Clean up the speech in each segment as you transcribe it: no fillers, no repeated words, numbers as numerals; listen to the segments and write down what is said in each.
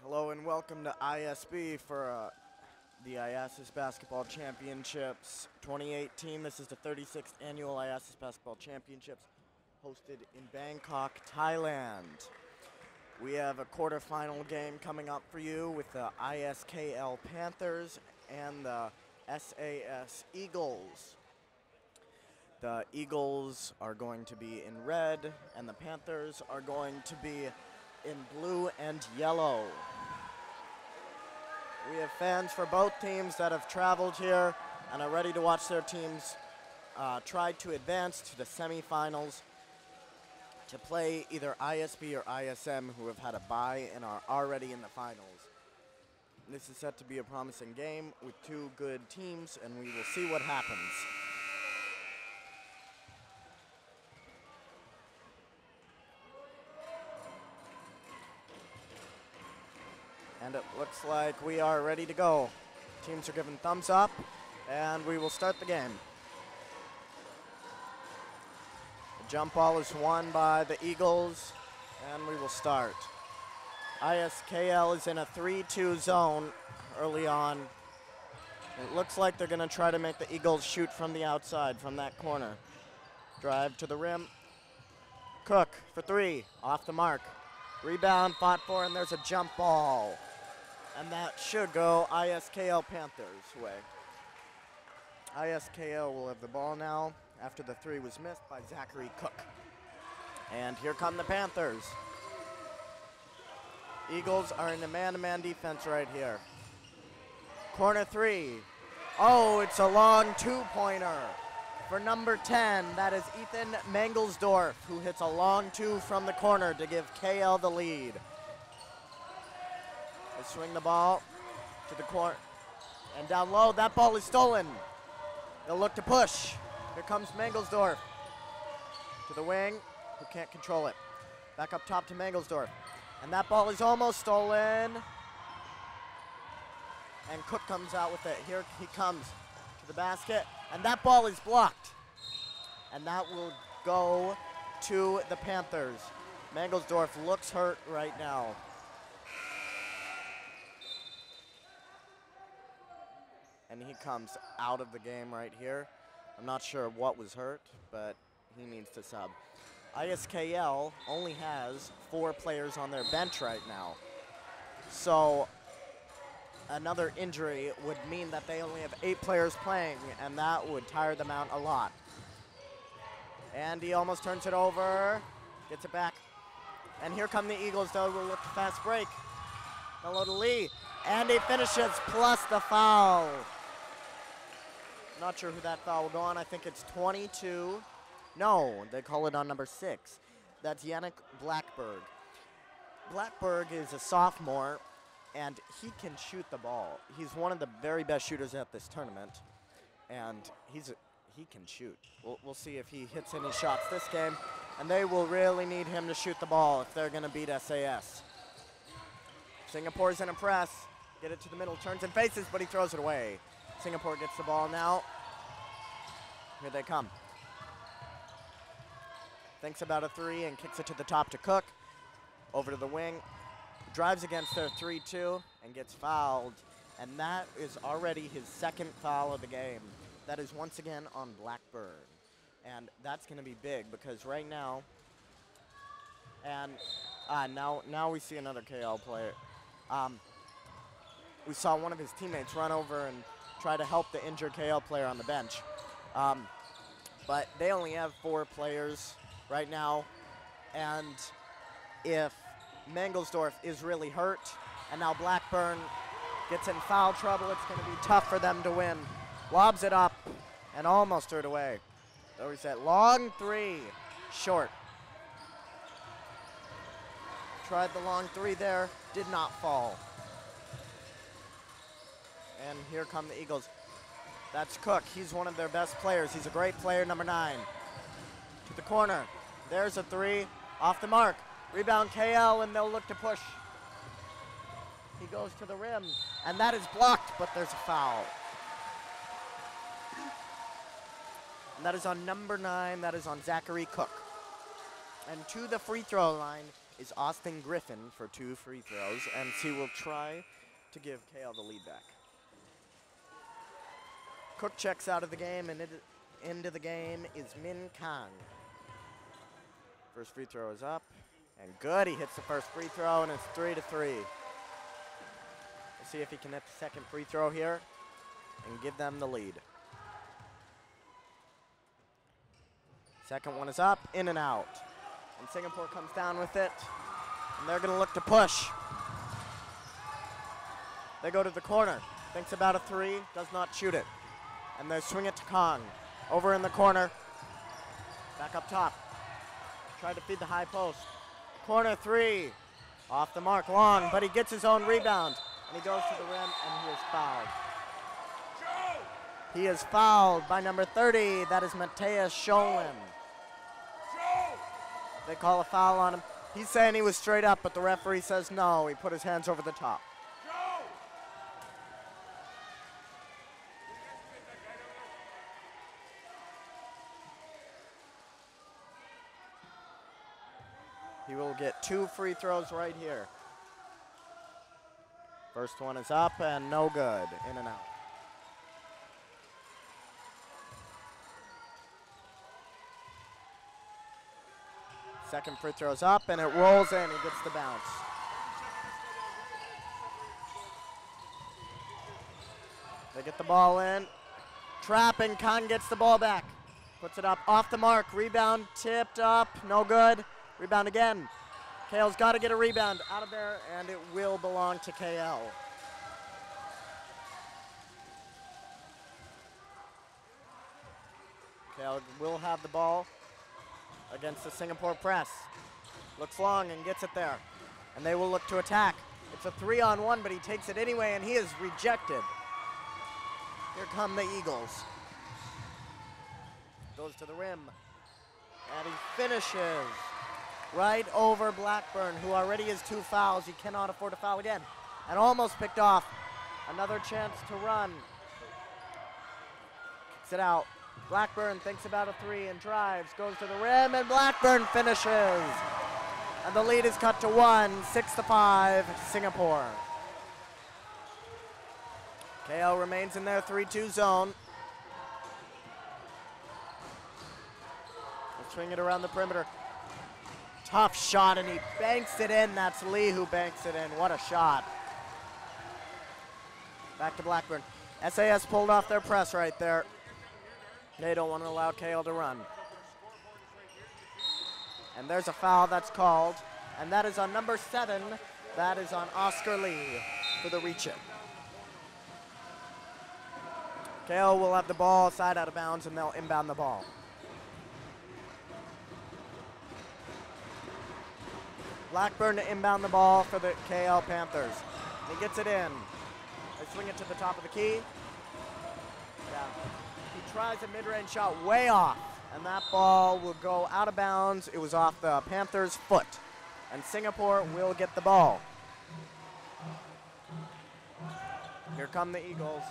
Hello and welcome to ISB for the IASAS Basketball Championships 2018. This is the 36th annual IASAS Basketball Championships hosted in Bangkok, Thailand. We have a quarterfinal game coming up for you with the ISKL Panthers and the SAS Eagles. The Eagles are going to be in red and the Panthers are going to be in blue and yellow. We have fans for both teams that have traveled here and are ready to watch their teams try to advance to the semifinals to play either ISB or ISM, who have had a bye and are already in the finals. This is set to be a promising game with two good teams, and we will see what happens. And it looks like we are ready to go. Teams are giving thumbs up, and we will start the game. The jump ball is won by the Eagles, and we will start. ISKL is in a 3-2 zone early on. It looks like they're gonna try to make the Eagles shoot from the outside, from that corner. Drive to the rim. Cook for three, off the mark. Rebound, fought for, and there's a jump ball. And that should go ISKL Panthers' way. ISKL will have the ball now after the three was missed by Zachary Cook. And here come the Panthers. Eagles are in a man-to-man defense right here. Corner three. Oh, it's a long two-pointer for number 10. That is Ethan Mangelsdorf, who hits a long two from the corner to give KL the lead. They swing the ball to the corner and down low. That ball is stolen. They'll look to push. Here comes Mangelsdorf to the wing, who can't control it. Back up top to Mangelsdorf. And that ball is almost stolen. And Cook comes out with it. Here he comes to the basket. And that ball is blocked. And that will go to the Panthers. Mangelsdorf looks hurt right now. And he comes out of the game right here. I'm not sure what was hurt, but he needs to sub. ISKL only has 4 players on their bench right now. So another injury would mean that they only have 8 players playing, and that would tire them out a lot. And he almost turns it over, gets it back. And here come the Eagles, though, will look to fast break. Hello to Lee, and he finishes plus the foul. Not sure who that foul will go on. I think it's 22. No, they call it on number 6. That's Yannick Blackberg. Blackberg is a sophomore, and he can shoot the ball. He's one of the very best shooters at this tournament, and he can shoot. We'll see if he hits any shots this game, and they will really need him to shoot the ball if they're going to beat SAS. Singapore's in a press. Get it to the middle, turns and faces, but he throws it away. Singapore gets the ball now. Here they come. Thinks about a three and kicks it to the top to Cook. Over to the wing. Drives against their 3-2 and gets fouled. And that is already his second foul of the game. That is once again on Blackburn. And that's going to be big because right now, and now we see another KL player. We saw one of his teammates run over and try to help the injured KL player on the bench. But they only have 4 players right now. And if Mangelsdorf is really hurt, and now Blackburn gets in foul trouble, it's going to be tough for them to win. Lobs it up and almost threw it away. So he said long three, short. Tried the long three there, did not fall. And here come the Eagles. That's Cook. He's one of their best players. He's a great player, number 9. To the corner. There's a three. Off the mark. Rebound KL, and they'll look to push. He goes to the rim, and that is blocked, but there's a foul. And that is on number 9. That is on Zachary Cook. And to the free throw line is Austin Griffin for 2 free throws, and he will try to give KL the lead back. Cook checks out of the game, and into the game is Min Kang. First free throw is up, and good. He hits the first free throw, and it's 3-3. We'll see if he can hit the second free throw here and give them the lead. Second one is up, in and out. And Singapore comes down with it, and they're going to look to push. They go to the corner, thinks about a three, does not shoot it. And they swing it to Kong. Over in the corner, back up top. Tried to feed the high post. Corner three, off the mark, long, but he gets his own rebound. And he goes to the rim, and he is fouled. He is fouled by number 30, that is Mateus Scholin. They call a foul on him. He's saying he was straight up, but the referee says no. He put his hands over the top. He will get 2 free throws right here. First one is up and no good. In and out. Second free throw's up and it rolls in. He gets the bounce. They get the ball in. Trap and Khan gets the ball back. Puts it up off the mark. Rebound tipped up. No good. Rebound again. KL's got to get a rebound out of there, and it will belong to KL. KL will have the ball against the Singapore press. Looks long and gets it there. And they will look to attack. It's a 3-on-1, but he takes it anyway, and he is rejected. Here come the Eagles. Goes to the rim. And he finishes right over Blackburn, who already has 2 fouls. He cannot afford to foul again. And almost picked off. Another chance to run. Kicks it out. Blackburn thinks about a 3 and drives. Goes to the rim, and Blackburn finishes. And the lead is cut to 1, 6-5, Singapore. KL remains in their 3-2 zone. They'll swing it around the perimeter. Tough shot, and he banks it in. That's Lee who banks it in. What a shot. Back to Blackburn. SAS pulled off their press right there. They don't want to allow KL to run. And there's a foul that's called, and that is on number 7. That is on Oscar Lee for the reach-in. KL will have the ball side out of bounds, and they'll inbound the ball. Blackburn to inbound the ball for the KL Panthers. He gets it in. They swing it to the top of the key. Yeah. He tries a mid-range shot way off, and that ball will go out of bounds. It was off the Panthers' foot, and Singapore will get the ball. Here come the Eagles.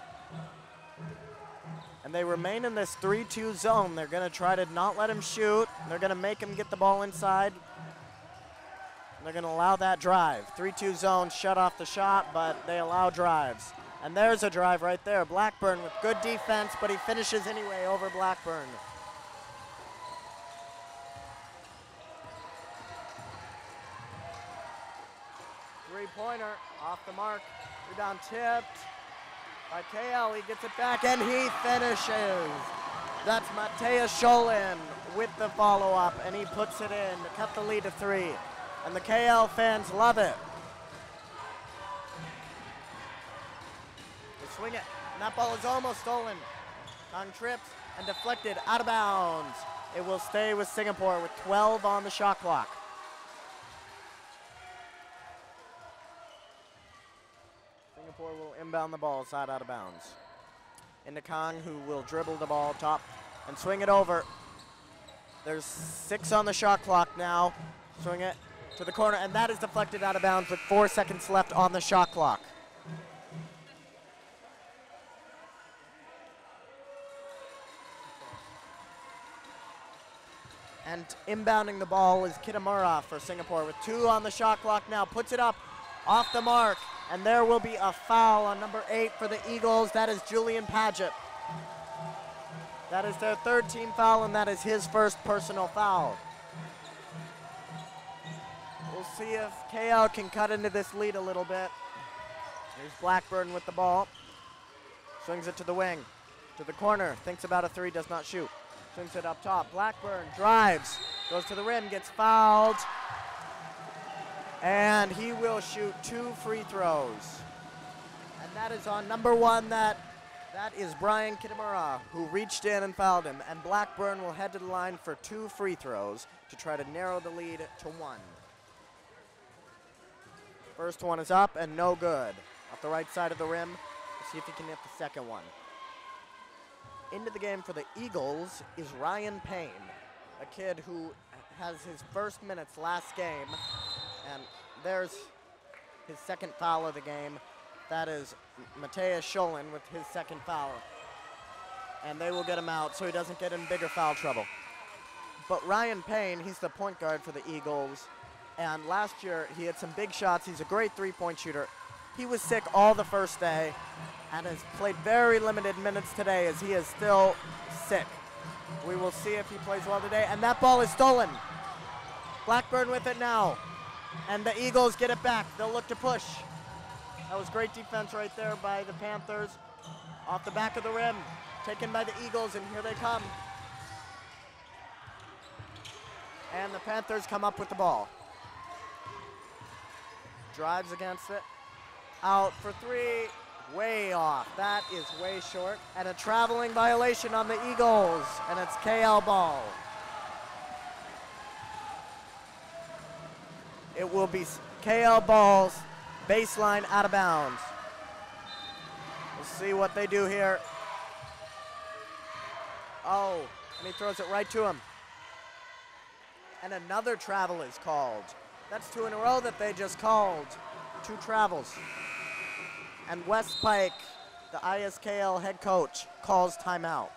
And they remain in this 3-2 zone. They're going to try to not let him shoot. They're going to make him get the ball inside. And they're going to allow that drive. 3-2 zone, shut off the shot, but they allow drives. And there's a drive right there. Blackburn with good defense, but he finishes anyway over Blackburn. Three-pointer off the mark. Rebound tipped by KL. He gets it back, and he finishes. That's Mateus Scholin with the follow-up, and he puts it in to cut the lead to 3. And the KL fans love it. They swing it, and that ball is almost stolen. Kong trips and deflected out of bounds. It will stay with Singapore with 12 on the shot clock. Singapore will inbound the ball side out of bounds. Into Kong, who will dribble the ball top and swing it over. There's 6 on the shot clock now. Swing it to the corner, and that is deflected out of bounds with 4 seconds left on the shot clock. And inbounding the ball is Kitamura for Singapore with 2 on the shot clock now. Puts it up off the mark. And there will be a foul on number 8 for the Eagles. That is Julian Paget. That is their 3rd team foul, and that is his first personal foul. We'll see if KL can cut into this lead a little bit. Here's Blackburn with the ball. Swings it to the wing, to the corner. Thinks about a 3, does not shoot. Swings it up top. Blackburn drives, goes to the rim, gets fouled. And he will shoot 2 free throws. And that is on number 1, that is Brian Kitamura, who reached in and fouled him. And Blackburn will head to the line for 2 free throws to try to narrow the lead to 1. First one is up and no good. Off the right side of the rim. Let's see if he can hit the second one. Into the game for the Eagles is Ryan Payne, a kid who has his first minutes last game. And there's his second foul of the game. That is Mateus Scholin with his second foul. And they will get him out so he doesn't get in bigger foul trouble. But Ryan Payne, he's the point guard for the Eagles. And last year, he had some big shots. He's a great 3-point shooter. He was sick all the first day and has played very limited minutes today as he is still sick. We will see if he plays well today. And that ball is stolen. Blackburn with it now. And the Eagles get it back. They'll look to push. That was great defense right there by the Panthers. Off the back of the rim. Taken by the Eagles, and here they come. And the Panthers come up with the ball. Drives against it. Out for 3. Way off. That is way short. And a traveling violation on the Eagles. And it's KL ball. It will be KL balls, baseline out of bounds. We'll see what they do here. Oh, and he throws it right to him. And another travel is called. That's 2 in a row that they just called. 2 travels. And Wes Pike, the ISKL head coach, calls timeout.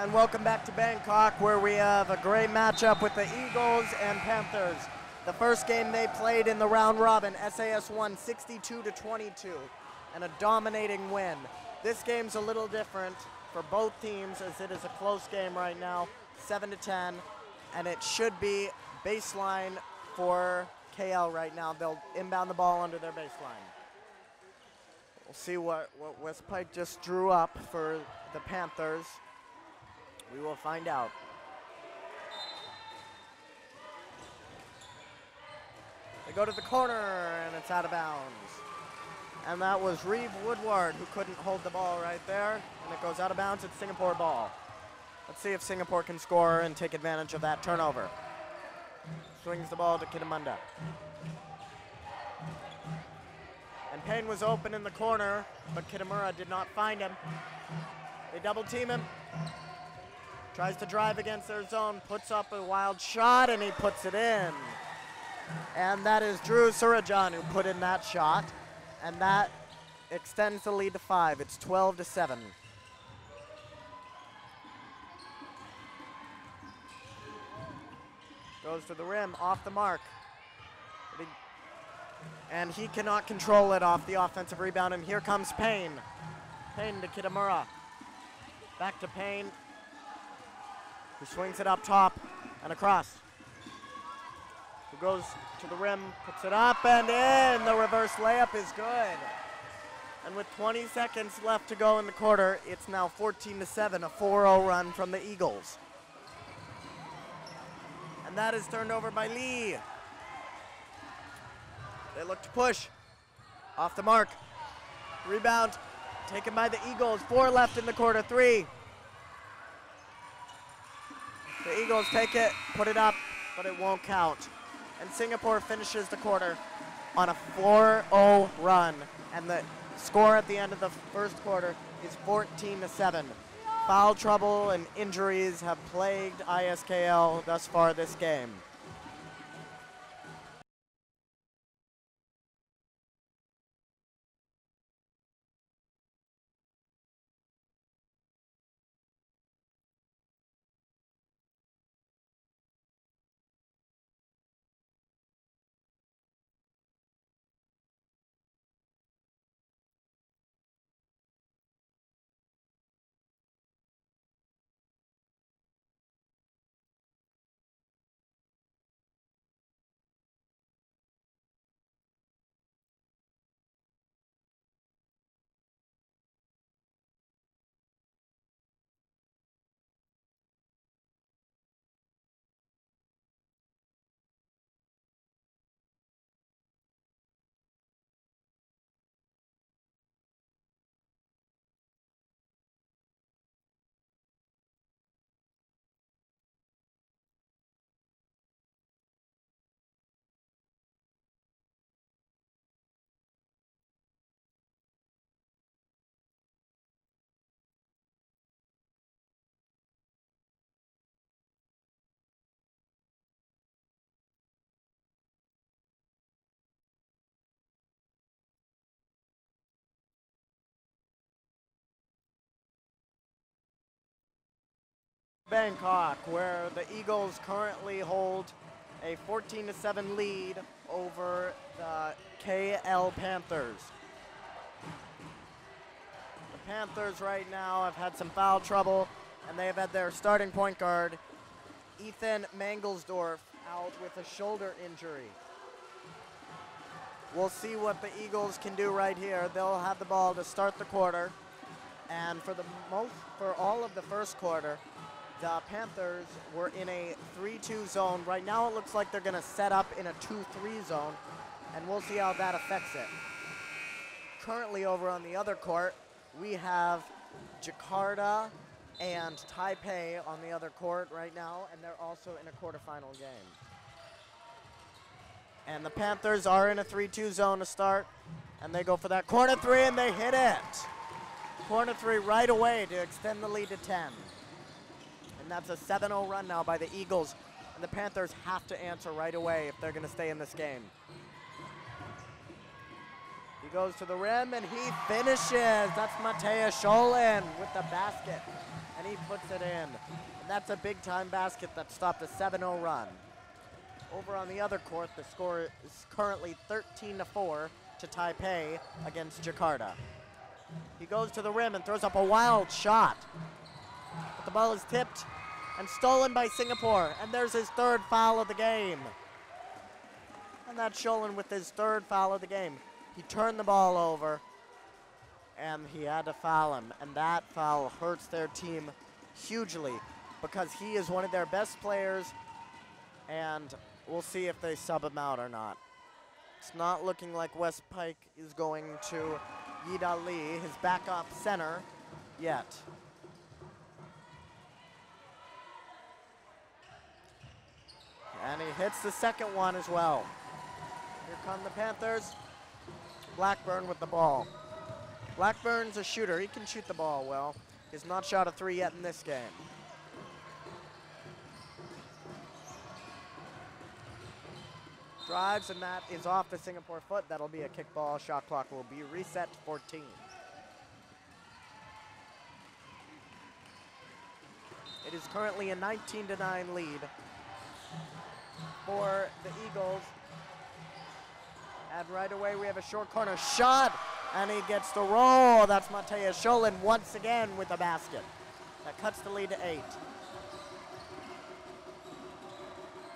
And welcome back to Bangkok, where we have a great matchup with the Eagles and Panthers. The first game they played in the round robin, SAS won 62-22, and a dominating win. This game's a little different for both teams, as it is a close game right now, 7-10, and it should be baseline for KL right now. They'll inbound the ball under their baseline. We'll see what West Pike just drew up for the Panthers. We will find out. They go to the corner, and it's out of bounds. And that was Reeve Woodward who couldn't hold the ball right there, and it goes out of bounds. It's Singapore ball. Let's see if Singapore can score and take advantage of that turnover. Swings the ball to Kitamunda. And Payne was open in the corner, but Kitamura did not find him. They double team him. Tries to drive against their zone, puts up a wild shot, and he puts it in. And that is Drew Surajan who put in that shot, and that extends the lead to 5. It's 12-7. Goes to the rim, off the mark. And he cannot control it off the offensive rebound, and here comes Payne. Payne to Kitamura. Back to Payne, who swings it up top and across. Who goes to the rim, puts it up and in. The reverse layup is good. And with 20 seconds left to go in the quarter, it's now 14-7, a 4-0 run from the Eagles. And that is turned over by Lee. They look to push. Off the mark. Rebound taken by the Eagles. 4 left in the quarter, 3. The Eagles take it, put it up, but it won't count. And Singapore finishes the quarter on a 4-0 run. And the score at the end of the first quarter is 14-7. Foul trouble and injuries have plagued ISKL thus far this game. Bangkok, where the Eagles currently hold a 14-7 lead over the KL Panthers. The Panthers right now have had some foul trouble, and they have had their starting point guard, Ethan Mangelsdorf, out with a shoulder injury. We'll see what the Eagles can do right here. They'll have the ball to start the quarter, and for all of the first quarter, the Panthers were in a 3-2 zone. Right now it looks like they're going to set up in a 2-3 zone, and we'll see how that affects it. Currently over on the other court, we have Jakarta and Taipei on the other court right now, and they're also in a quarterfinal game. And the Panthers are in a 3-2 zone to start, and they go for that corner 3, and they hit it. Corner 3 right away to extend the lead to 10. And that's a 7-0 run now by the Eagles. And the Panthers have to answer right away if they're going to stay in this game. He goes to the rim and he finishes. That's Mateus Scholin with the basket. And he puts it in. And that's a big time basket that stopped a 7-0 run. Over on the other court, the score is currently 13-4 to Taipei against Jakarta. He goes to the rim and throws up a wild shot. But the ball is tipped and stolen by Singapore. And there's his 3rd foul of the game. And that's Scholin with his 3rd foul of the game. He turned the ball over, and he had to foul him. And that foul hurts their team hugely because he is one of their best players, and we'll see if they sub him out or not. It's not looking like West Pike is going to Yida Lee, his backup center, yet. And he hits the second one as well. Here come the Panthers. Blackburn with the ball. Blackburn's a shooter. He can shoot the ball well. He's not shot a 3 yet in this game. Drives, and that is off the Singapore foot. That'll be a kickball. Shot clock will be reset to 14. It is currently a 19-9 lead for the Eagles. And right away we have a short corner shot, and he gets the roll. That's Mateus Scholin once again with the basket. That cuts the lead to 8.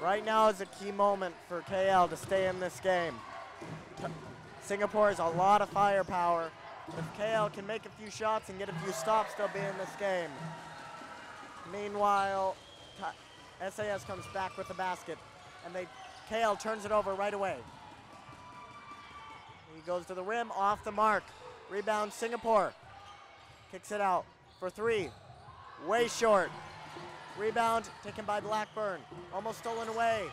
Right now is a key moment for KL to stay in this game. Singapore has a lot of firepower. If KL can make a few shots and get a few stops, they'll be in this game. Meanwhile, SAS comes back with the basket, and KL turns it over right away. He goes to the rim, off the mark. Rebound, Singapore. Kicks it out for three. Way short. Rebound taken by Blackburn. Almost stolen away.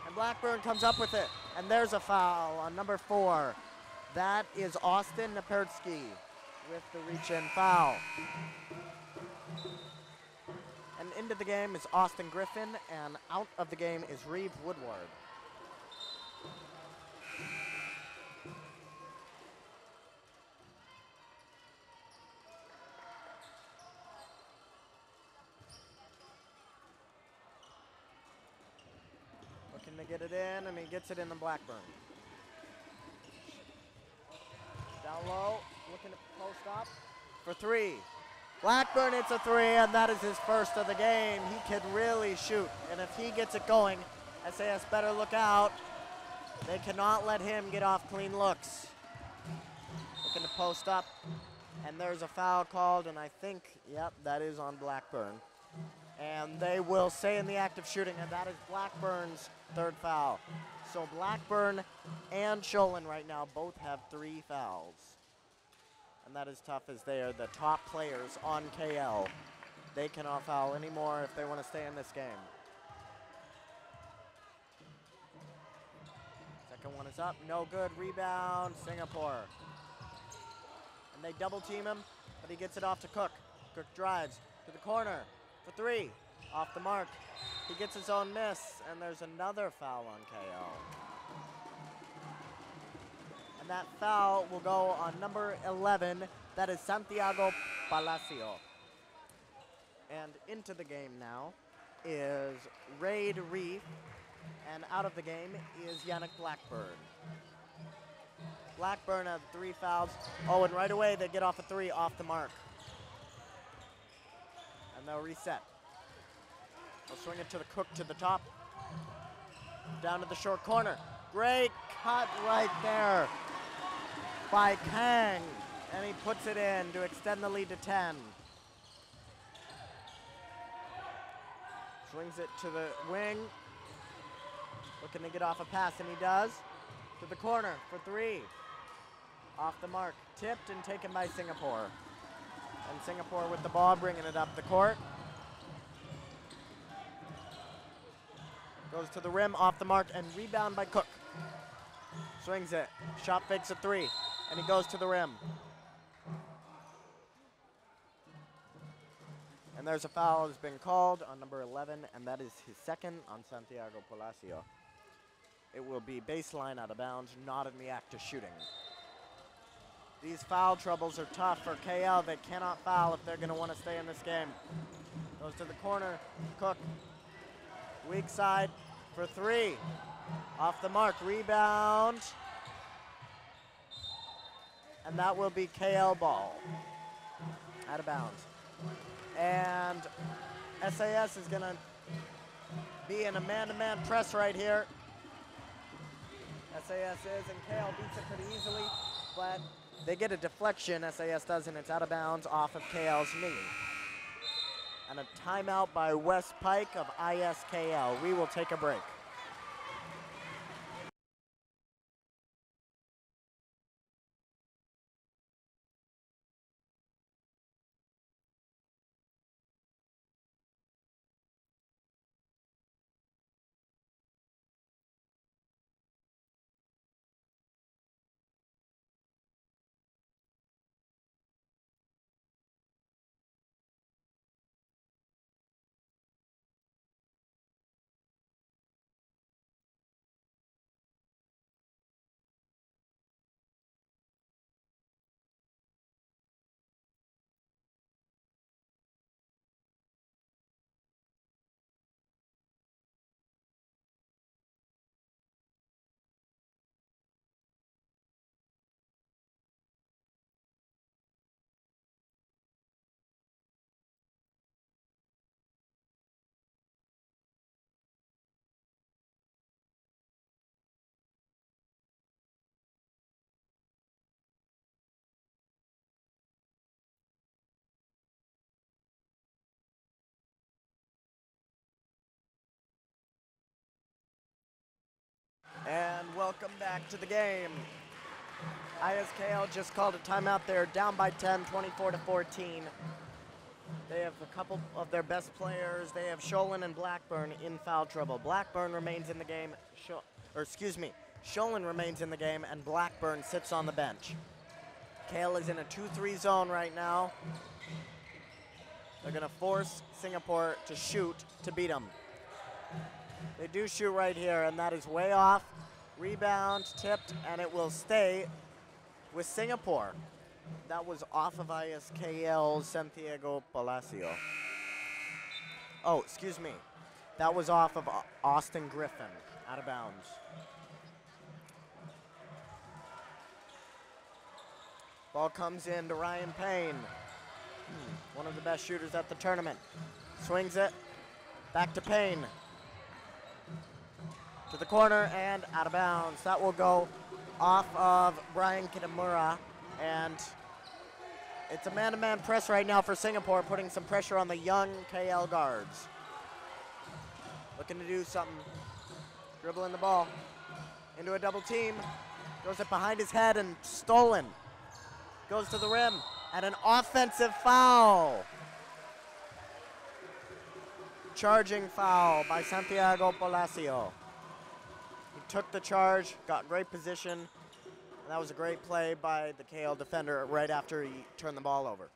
And Blackburn comes up with it. And there's a foul on number 4. That is Austin Napertsky with the reach-in foul. And into the game is Austin Griffin, and out of the game is Reeve Woodward. Looking to get it in, and he gets it in the Blackburn. Down low, looking to post up for 3. Blackburn hits a 3, and that is his first of the game. He can really shoot, and if he gets it going, SAS better look out. They cannot let him get off clean looks. Looking to post up, and there's a foul called, and I think, yep, that is on Blackburn. And they will stay in the act of shooting, and that is Blackburn's 3rd foul. So Blackburn and Sholin right now both have 3 fouls. And that is tough, as they are the top players on KL. They cannot foul anymore if they want to stay in this game. Second one is up, no good. Rebound, Singapore. And they double team him, but he gets it off to Cook. Cook drives to the corner for 3, off the mark. He gets his own miss, and there's another foul on KL. And that foul will go on number 11. That is Santiago Palacio. And into the game now is Raid Reef, and out of the game is Yannick Blackburn. Blackburn has 3 fouls. Oh, and right away they get off a 3 off the mark. And they'll reset. They'll swing it to the Cook to the top. Down to the short corner. Great cut right there by Kang. And he puts it in to extend the lead to 10. Swings it to the wing. Looking to get off a pass, and he does. To the corner for 3. Off the mark. Tipped and taken by Singapore. And Singapore with the ball, bringing it up the court. Goes to the rim, off the mark, and rebound by Cook. Swings it. Shot fakes a 3, and he goes to the rim. And there's a foul that's been called on number 11, and that is his 2nd on Santiago Palacio. It will be baseline out of bounds, not in the act of shooting. These foul troubles are tough for KL. They cannot foul if they're going to want to stay in this game. Goes to the corner. Cook. Weak side for 3. Off the mark. Rebound. And that will be KL ball. Out of bounds. And SAS is going to be in a man-to-man press right here. SAS is, and KL beats it pretty easily, but they get a deflection, SAS does, and it's out of bounds off of KL's knee. And a timeout by West Pike of ISKL. We will take a break. back to the game. ISKL just called a timeout there, down by 10, 24-14. They have a couple of their best players. They have Sholin and Blackburn in foul trouble. Blackburn remains in the game, Sholin remains in the game, and Blackburn sits on the bench. Kale is in a 2-3 zone right now. They're gonna force Singapore to shoot to beat them. They do shoot right here, and that is way off. Rebound, tipped, and it will stay with Singapore. That was off of ISKL's Santiago Palacio. Oh, excuse me. That was off of Austin Griffin, out of bounds. Ball comes in to Ryan Payne, one of the best shooters at the tournament. Swings it, back to Payne. To the corner and out of bounds. That will go off of Brian Kitamura, and it's a man-to-man press right now for Singapore, putting some pressure on the young KL guards. Looking to do something. Dribbling the ball into a double team. Throws it behind his head and stolen. Goes to the rim and an offensive foul. Charging foul by Santiago Palacio. He took the charge, got great position, and that was a great play by the KL defender right after he turned the ball over.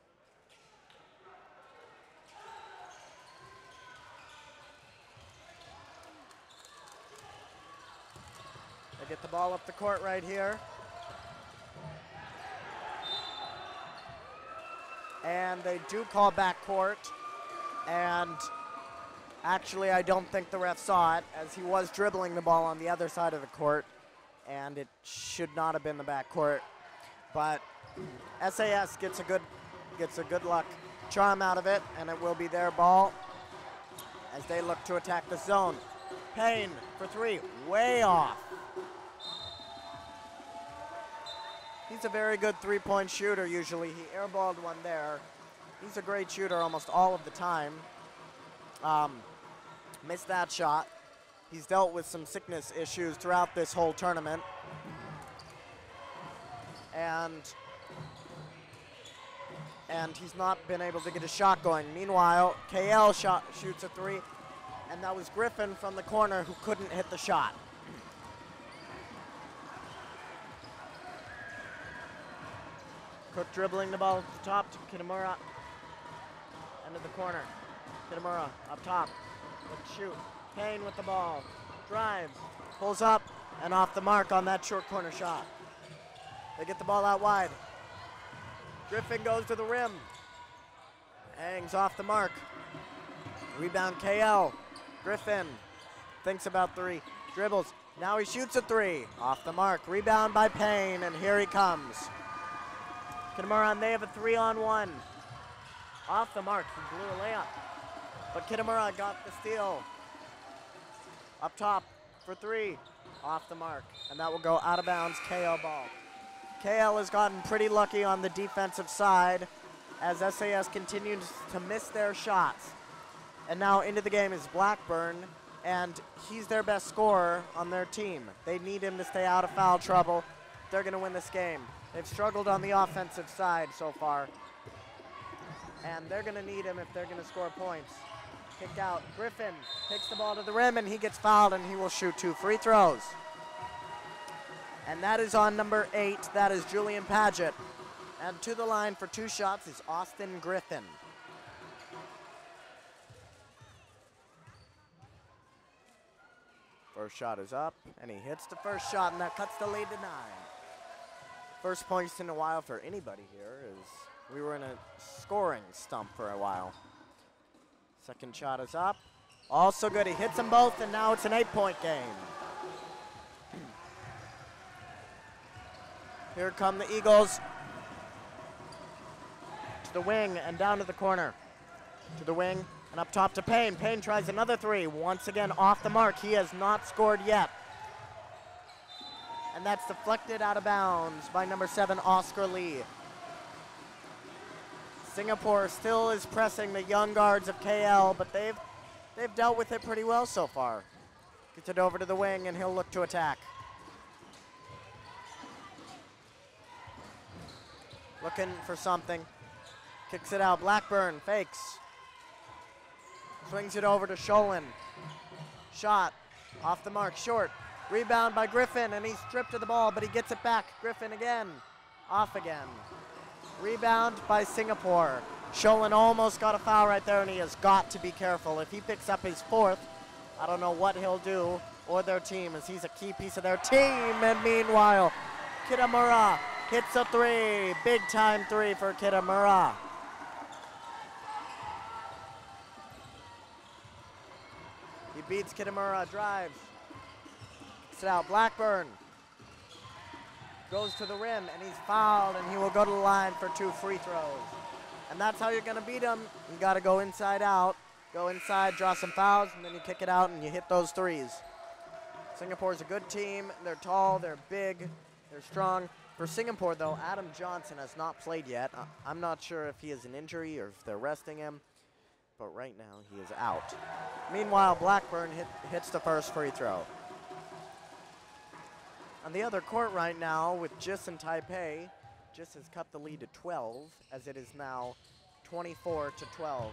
They get the ball up the court right here. And they do call back court, and actually, I don't think the ref saw it, as he was dribbling the ball on the other side of the court, and it should not have been the back court. But SAS gets a good luck charm out of it, and it will be their ball as they look to attack the zone. Payne for three, way off. He's a very good three-point shooter usually. He airballed one there. He's a great shooter almost all of the time. Missed that shot. He's dealt with some sickness issues throughout this whole tournament. And he's not been able to get a shot going. Meanwhile, KL shoots a three, and that was Griffin from the corner who couldn't hit the shot. Cook dribbling the ball at the top to Kitamura. End of the corner. Kitamura up top. Let's shoot. Payne with the ball. Drives. Pulls up and off the mark on that short corner shot. They get the ball out wide. Griffin goes to the rim. Hangs off the mark. Rebound KL. Griffin thinks about three. Dribbles. Now he shoots a three. Off the mark. Rebound by Payne, and here he comes. Kitamura, and they have a 3-on-1. Off the mark, he blew a layup. But Kitamura got the steal. Up top for three. Off the mark, and that will go out of bounds, KL ball. KL has gotten pretty lucky on the defensive side as SAS continues to miss their shots. And now into the game is Blackburn, and he's their best scorer on their team. They need him to stay out of foul trouble. They're gonna win this game. They've struggled on the offensive side so far, and they're gonna need him if they're gonna score points. Kicked out, Griffin takes the ball to the rim, and he gets fouled, and he will shoot 2 free throws. And that is on number 8, that is Julian Paget. And to the line for 2 shots is Austin Griffin. First shot is up, and he hits the first shot, and that cuts the lead to 9. First points in a while for anybody here, as we were in a scoring stump for a while. Second shot is up. Also good, he hits them both, and now it's an 8-point game. Here come the Eagles. To the wing and down to the corner. To the wing and up top to Payne. Payne tries another three, once again off the mark. He has not scored yet. And that's deflected out of bounds by number 7, Oscar Lee. Singapore still is pressing the young guards of KL, but they've dealt with it pretty well so far. Gets it over to the wing, and he'll look to attack. looking for something. Kicks it out. Blackburn fakes. Swings it over to Sholin. Shot off the mark, short. Rebound by Griffin, and he's stripped of the ball, but he gets it back. Griffin again, off again. Rebound by Singapore. Sholin almost got a foul right there, and he has got to be careful. If he picks up his fourth, I don't know what he'll do, or their team, as he's a key piece of their team. And meanwhile, Kitamura hits a three. Big time three for Kitamura. He beats Kitamura, drives. Kicks it out, Blackburn. Goes to the rim, and he's fouled, and he will go to the line for 2 free throws. And that's how you're gonna beat him. You gotta go inside out. Go inside, draw some fouls, and then you kick it out and you hit those threes. Singapore's a good team. They're tall, they're big, they're strong. For Singapore, though, Adam Johnson has not played yet. I'm not sure if he has an injury or if they're resting him, but right now he is out. Meanwhile, Blackburn hits the first free throw. On the other court right now with Jis and Taipei, Jis has cut the lead to 12, as it is now 24 to 12.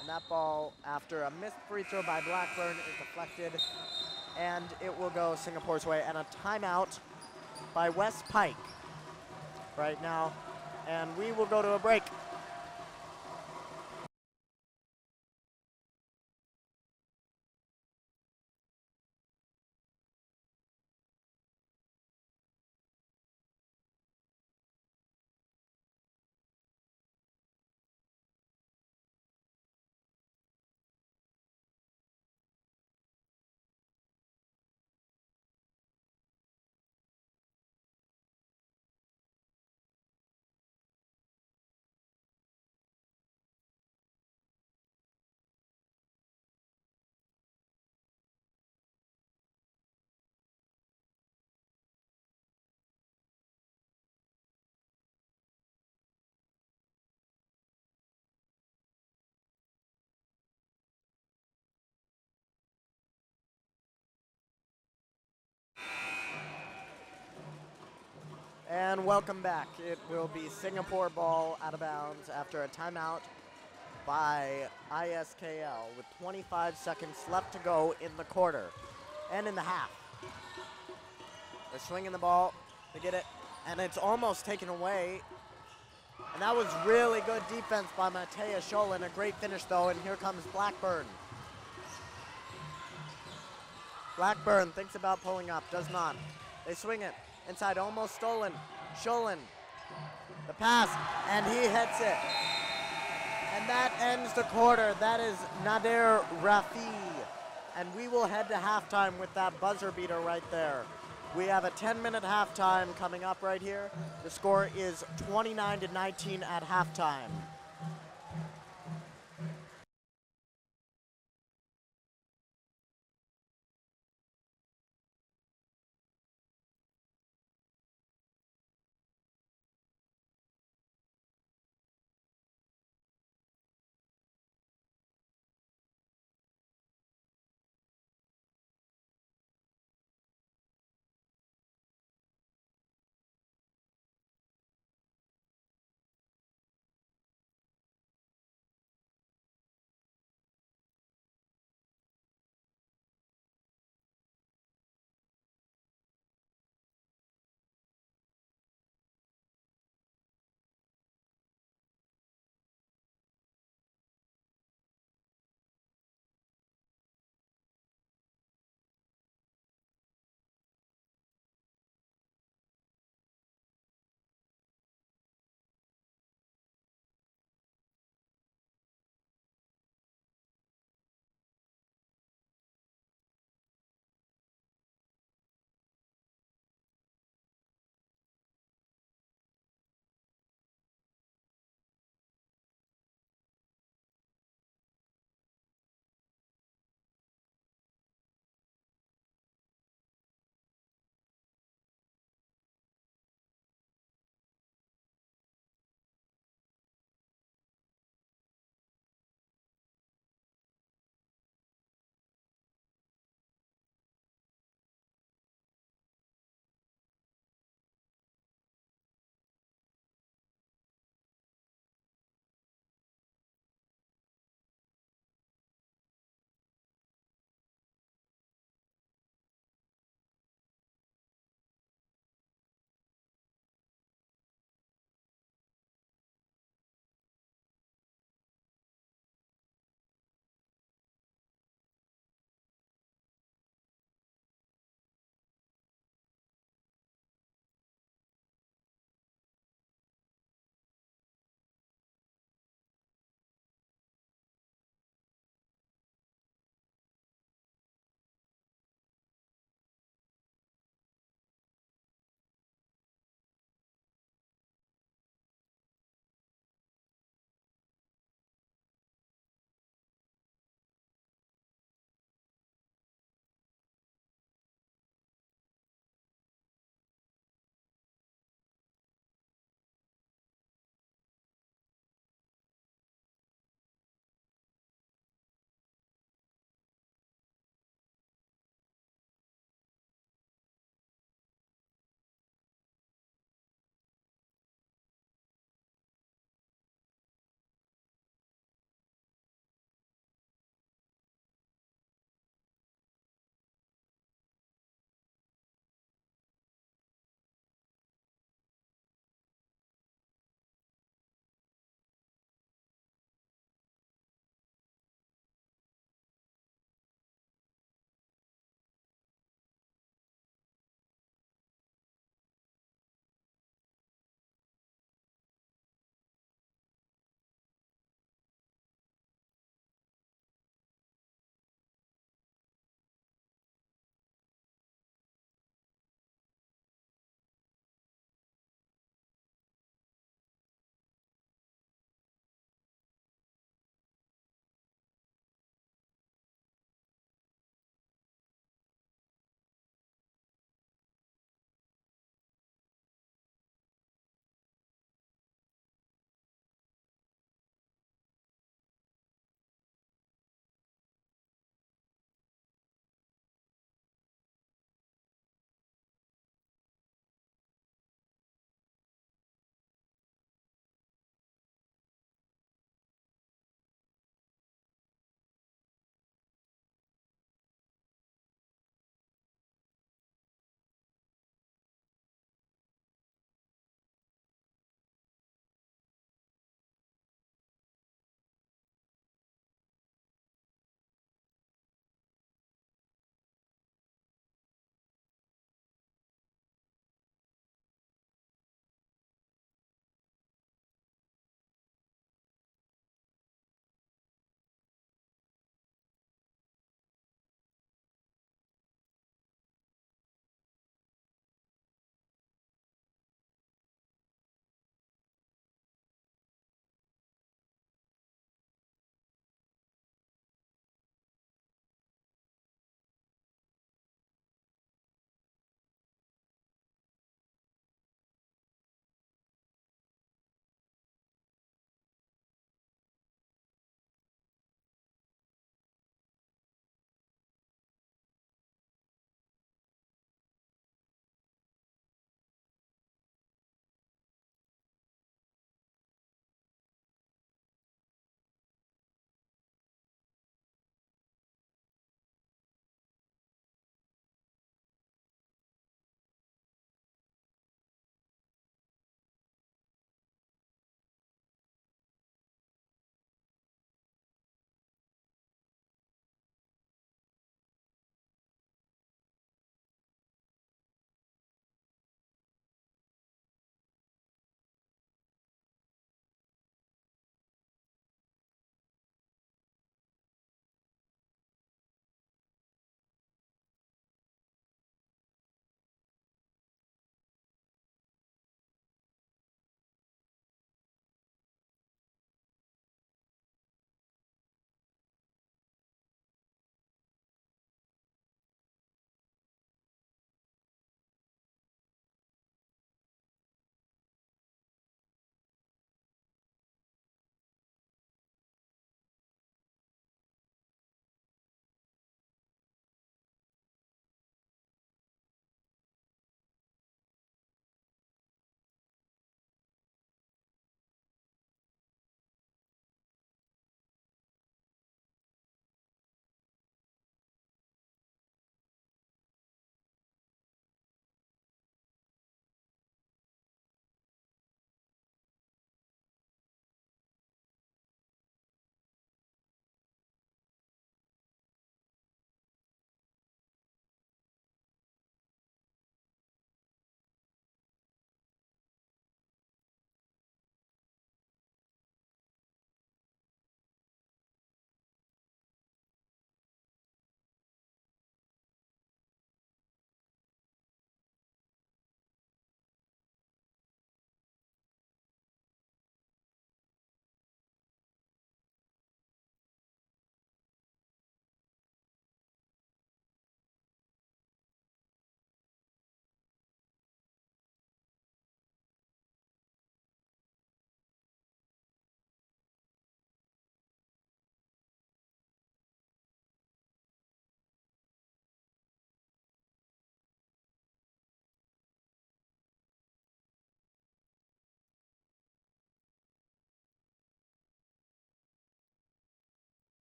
And that ball, after a missed free throw by Blackburn, is deflected, and it will go Singapore's way. And a timeout by West Pike right now, and we will go to a break. And welcome back. It will be Singapore ball out of bounds after a timeout by ISKL with 25 seconds left to go in the quarter and in the half. They're swinging the ball, they get it, and it's almost taken away. And that was really good defense by Matea Sholin. A great finish though, and here comes Blackburn. Blackburn thinks about pulling up, does not. They swing it. Inside, almost stolen. Sholin, the pass, and he hits it. And that ends the quarter. That is Nader Rafi. And we will head to halftime with that buzzer beater right there. We have a 10-minute halftime coming up right here. The score is 29-19 at halftime.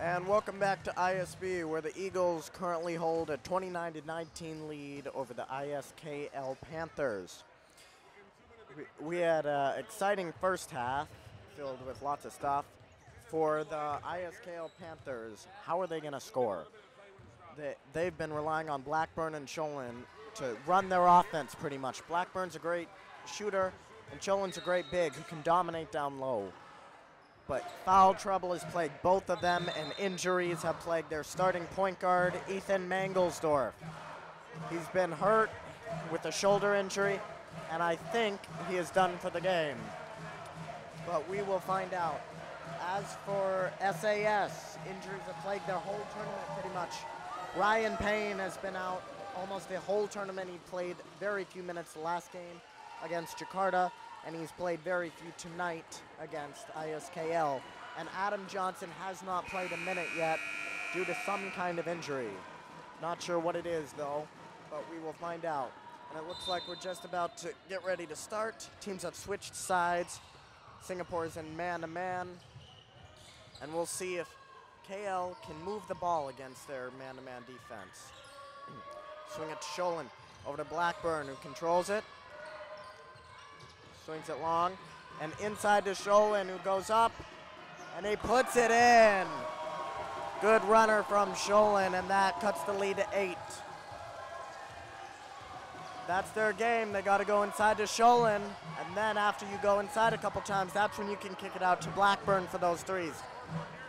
And welcome back to ISB, where the Eagles currently hold a 29-19 lead over the ISKL Panthers. We had an exciting first half filled with lots of stuff. For the ISKL Panthers, how are they going to score? They've been relying on Blackburn and Sholin to run their offense pretty much. Blackburn's a great shooter, and Sholin's a great big who can dominate down low. But foul trouble has plagued both of them, and injuries have plagued their starting point guard, Ethan Mangelsdorf. He's been hurt with a shoulder injury, and I think he is done for the game. But we will find out. As for SAS, injuries have plagued their whole tournament pretty much. Ryan Payne has been out almost the whole tournament. He played very few minutes the last game against Jakarta, and he's played very few tonight against ISKL. And Adam Johnson has not played a minute yet due to some kind of injury. Not sure what it is, though, but we will find out. And it looks like we're just about to get ready to start. Teams have switched sides. Singapore is in man-to-man. And we'll see if KL can move the ball against their man-to-man defense. Swing it to Sholin, over to Blackburn, who controls it. Swings it long, and inside to Sholin, who goes up, and he puts it in. Good runner from Sholin, and that cuts the lead to 8. That's their game. They got to go inside to Sholin, and then after you go inside a couple times, that's when you can kick it out to Blackburn for those threes.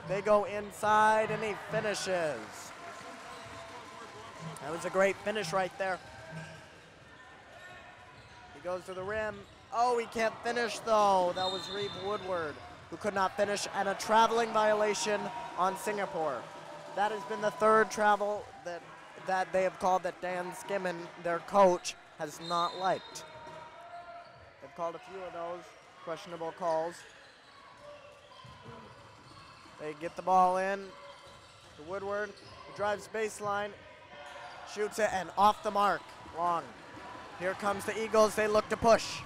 They go inside, and he finishes. That was a great finish right there. He goes to the rim. Oh, he can't finish, though. That was Reeve Woodward, who could not finish, and a traveling violation on Singapore. That has been the third travel that they have called that Dan Skimmon, their coach, has not liked. They've called a few of those questionable calls. They get the ball in to Woodward, who drives baseline, shoots it, and off the mark, long. Here comes the Eagles. They look to push.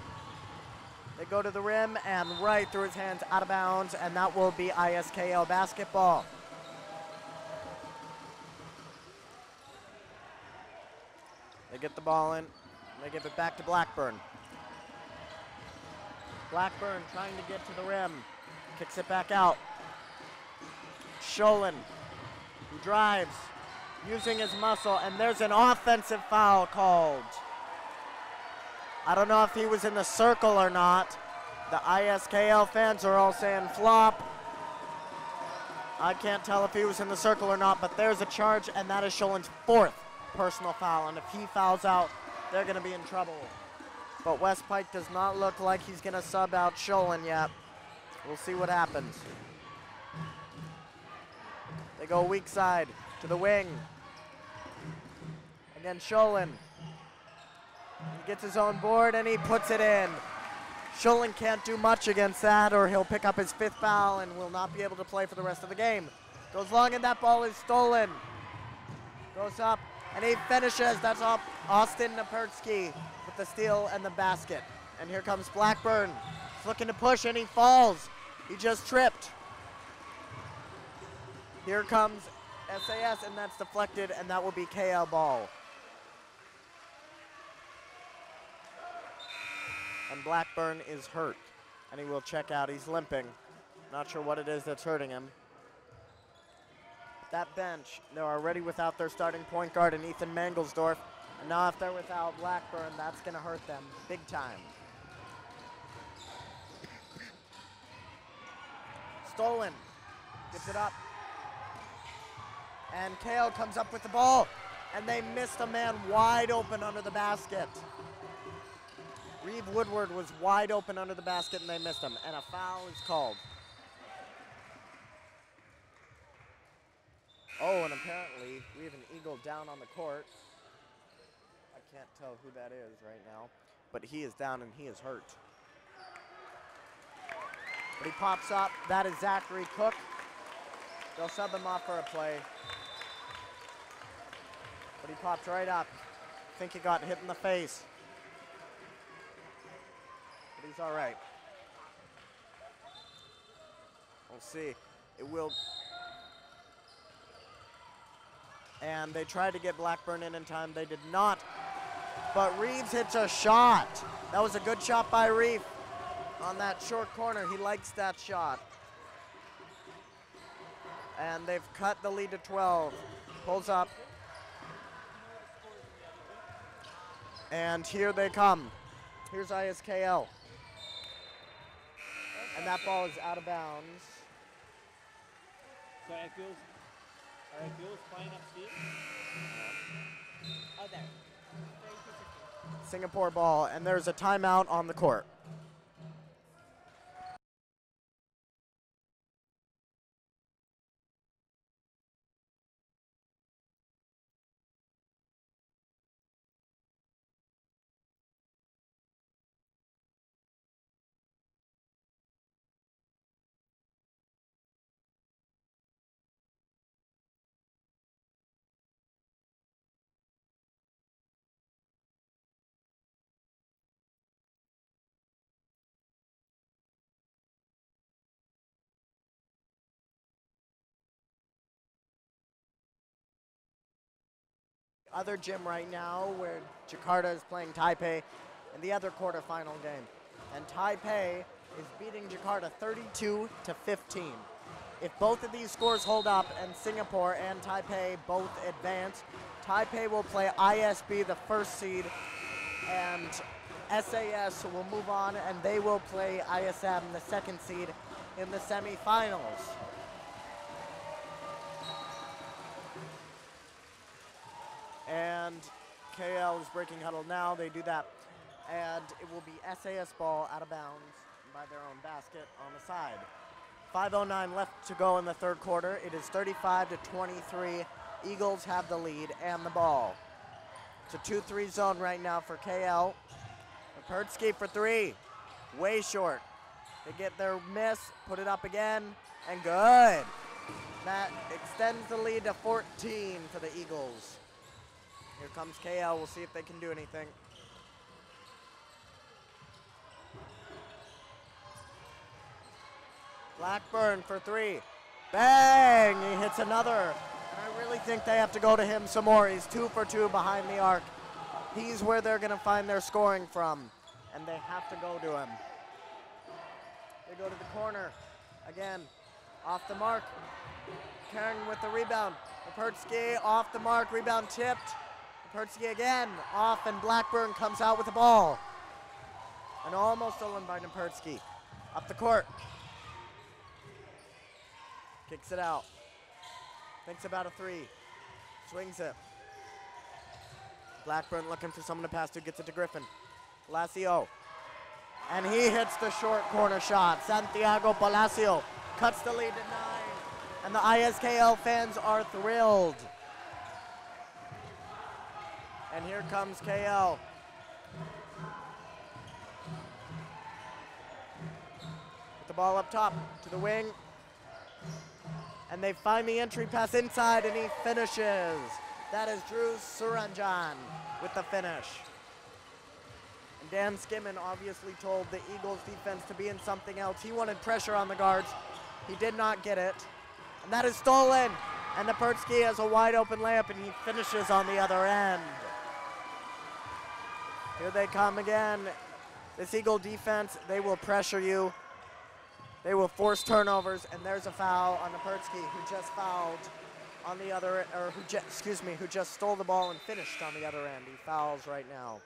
They go to the rim, and right through his hands, out of bounds, and that will be ISKL basketball. They get the ball in. They give it back to Blackburn. Blackburn trying to get to the rim. Kicks it back out. Sholin, who drives, using his muscle, and there's an offensive foul called. I don't know if he was in the circle or not. The ISKL fans are all saying flop. I can't tell if he was in the circle or not, but there's a charge, and that is Sholin's 4th personal foul, and if he fouls out, they're going to be in trouble. But West Pike does not look like he's going to sub out Sholin yet. We'll see what happens. They go weak side to the wing. Again, Sholin. He gets his own board, and he puts it in. Sholin can't do much against that, or he'll pick up his 5th foul and will not be able to play for the rest of the game. Goes long, and that ball is stolen. Goes up, and he finishes. That's up Austin Napertsky with the steal and the basket. And here comes Blackburn. He's looking to push, and he falls. He just tripped. Here comes SAS, and that's deflected, and that will be KL ball. And Blackburn is hurt, and he will check out. He's limping. Not sure what it is that's hurting him. That bench, they're already without their starting point guard and Ethan Mangelsdorf. And now if they're without Blackburn, that's going to hurt them big time. Stolen. Gives it up. And KL comes up with the ball, and they missed a man wide open under the basket. Reeve Woodward was wide open under the basket, and they missed him, and a foul is called. Oh, and apparently we have an Eagle down on the court. I can't tell who that is right now, but he is down and he is hurt. But he pops up. That is Zachary Cook. They'll sub him off for a play. But he popped right up. I think he got hit in the face. But he's all right. We'll see. It will And they tried to get Blackburn in time. They did not. But Reeves hits a shot. That was a good shot by Reef on that short corner. He likes that shot. And they've cut the lead to 12. Pulls up. And here they come. Here's ISKL. And that ball is out of bounds. So Equals flying upstairs? Oh, there. Singapore ball, and there's a timeout on the court. Other gym right now where Jakarta is playing Taipei in the other quarterfinal game. And Taipei is beating Jakarta 32-15. If both of these scores hold up and Singapore and Taipei both advance, Taipei will play ISB, the first seed, and SAS will move on and they will play ISM, the second seed, in the semifinals. And KL is breaking huddle now. They do that. And it will be SAS ball out of bounds by their own basket on the side. 5:09 left to go in the third quarter. It is 35-23. Eagles have the lead and the ball. It's a 2-3 zone right now for KL. Pertsky for three. Way short. They get their miss, put it up again, and good. That extends the lead to 14 for the Eagles. Here comes KL. We'll see if they can do anything. Blackburn for three. Bang! He hits another. And I really think they have to go to him some more. He's 2 for 2 behind the arc. He's where they're going to find their scoring from. And they have to go to him. They go to the corner. Again, off the mark. Karen with the rebound. Pertsky off the mark. Rebound tipped. Pertsky again, off, and Blackburn comes out with the ball. And almost stolen by Napertsky. Up the court. Kicks it out. Thinks about a three. Swings it. Blackburn looking for someone to pass to, gets it to Griffin. Palacio. And he hits the short corner shot. Santiago Palacio cuts the lead to 9. And the ISKL fans are thrilled. And here comes KL. With the ball up top to the wing. And they find the entry pass inside and he finishes. That is Drew Suranjan with the finish. And Dan Skimmon obviously told the Eagles defense to be in something else. He wanted pressure on the guards. He did not get it. And that is stolen. And Napertsky has a wide open layup and he finishes on the other end. Here they come again. This Eagle defense, they will pressure you. They will force turnovers, and there's a foul on Napertsky, who just fouled on the other, or who just stole the ball and finished on the other end. He fouls right now.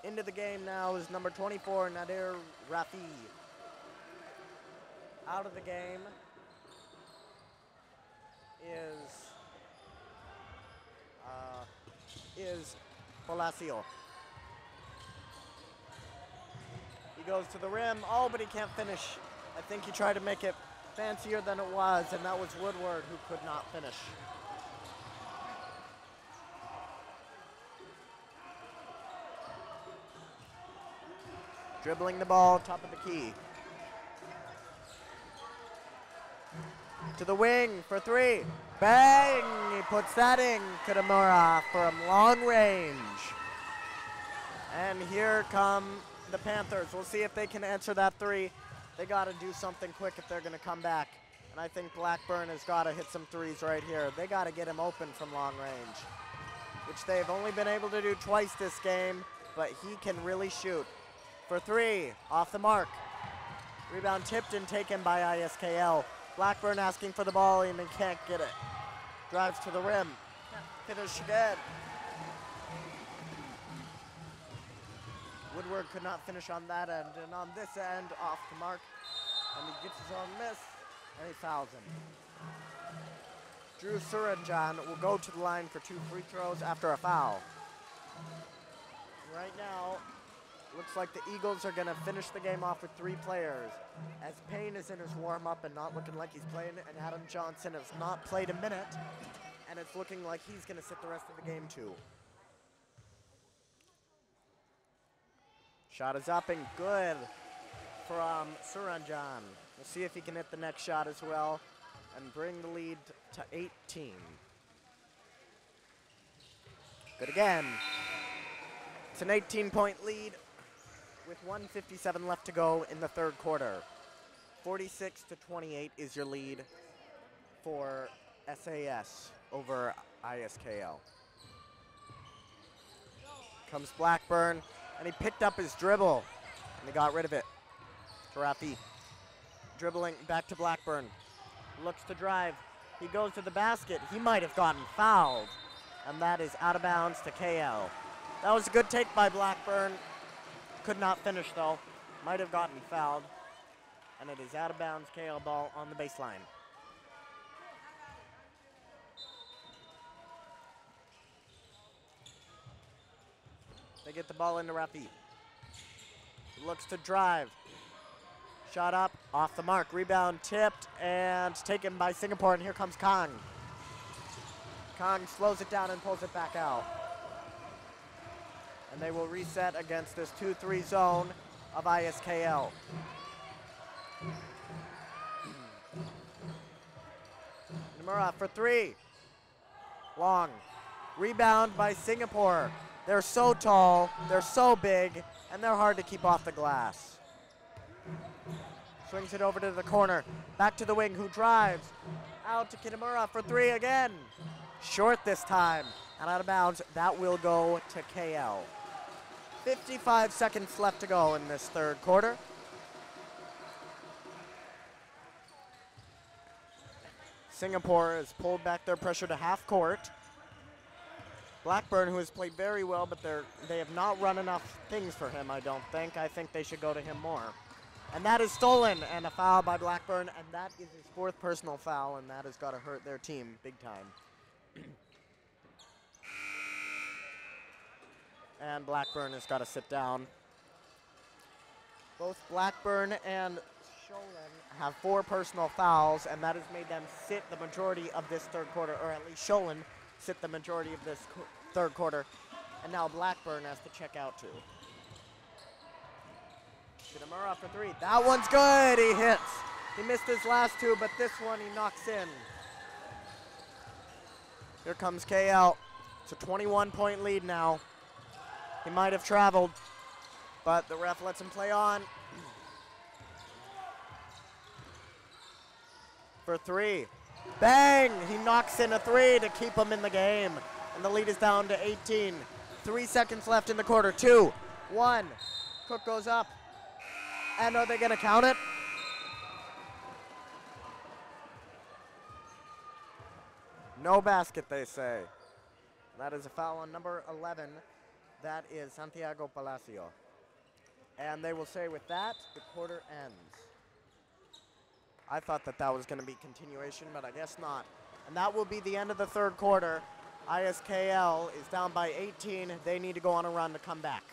Into the game now is number 24, Nadir Rafi. Out of the game is Palacio. He goes to the rim, oh, but he can't finish. I think he tried to make it fancier than it was, and that was Woodward who could not finish. Dribbling the ball, top of the key. To the wing for three. Bang! He puts that in, Kitamura, from long range. And here come the Panthers. We'll see if they can answer that three. They got to do something quick if they're going to come back. And I think Blackburn has got to hit some threes right here. They got to get him open from long range, which they've only been able to do twice this game, but he can really shoot. For three, off the mark. Rebound tipped and taken by ISKL. Blackburn asking for the ball and he can't get it. Drives to the rim. Finish again. Woodward could not finish on that end, and on this end, off the mark. And he gets his own miss, and he fouls him. Drew Suranjan will go to the line for 2 free throws after a foul. Right now, looks like the Eagles are going to finish the game off with 3 players, as Payne is in his warm-up and not looking like he's playing, and Adam Johnson has not played a minute, and it's looking like he's going to sit the rest of the game too. Shot is up and good from Suranjan. We'll see if he can hit the next shot as well and bring the lead to 18. Good again. It's an 18-point lead with 1:57 left to go in the third quarter. 46-28 is your lead for SAS over ISKL. Comes Blackburn, and he picked up his dribble, and he got rid of it. Tarafi dribbling back to Blackburn. Looks to drive. He goes to the basket. He might have gotten fouled, and that is out of bounds to KL. That was a good take by Blackburn. Could not finish, though. Might have gotten fouled, and it is out of bounds, KL ball on the baseline. They get the ball into Rafi. Looks to drive. Shot up, off the mark. Rebound tipped and taken by Singapore, and here comes Kang. Kang slows it down and pulls it back out. And they will reset against this 2-3 zone of ISKL. Nomura for 3. Long. Rebound by Singapore. They're so tall, they're so big, and they're hard to keep off the glass. Swings it over to the corner. Back to the wing, who drives. Out to Kitamura for 3 again. Short this time, and out of bounds. That will go to KL. 55 seconds left to go in this third quarter. Singapore has pulled back their pressure to half court. Blackburn, who has played very well, but they have not run enough things for him, I don't think. I think they should go to him more. And that is stolen, and a foul by Blackburn, and that is his 4th personal foul, and that has got to hurt their team big time. And Blackburn has got to sit down. Both Blackburn and Sholin have 4 personal fouls, and that has made them sit the majority of this third quarter, or at least Sholin sit the majority of this third quarter. And now Blackburn has to check out too. Kitamura for 3. That one's good. He hits. He missed his last 2, but this one he knocks in. Here comes KL. It's a 21-point lead now. He might have traveled, but the ref lets him play on. For 3. Bang! He knocks in a 3 to keep him in the game. And the lead is down to 18. 3 seconds left in the quarter. 2, 1. Cook goes up. And are they going to count it? No basket, they say. That is a foul on number 11. That is Santiago Palacio. And they will say with that, the quarter ends. I thought that was going to be continuation, but I guess not. And that will be the end of the third quarter. ISKL is down by 18. They need to go on a run to come back.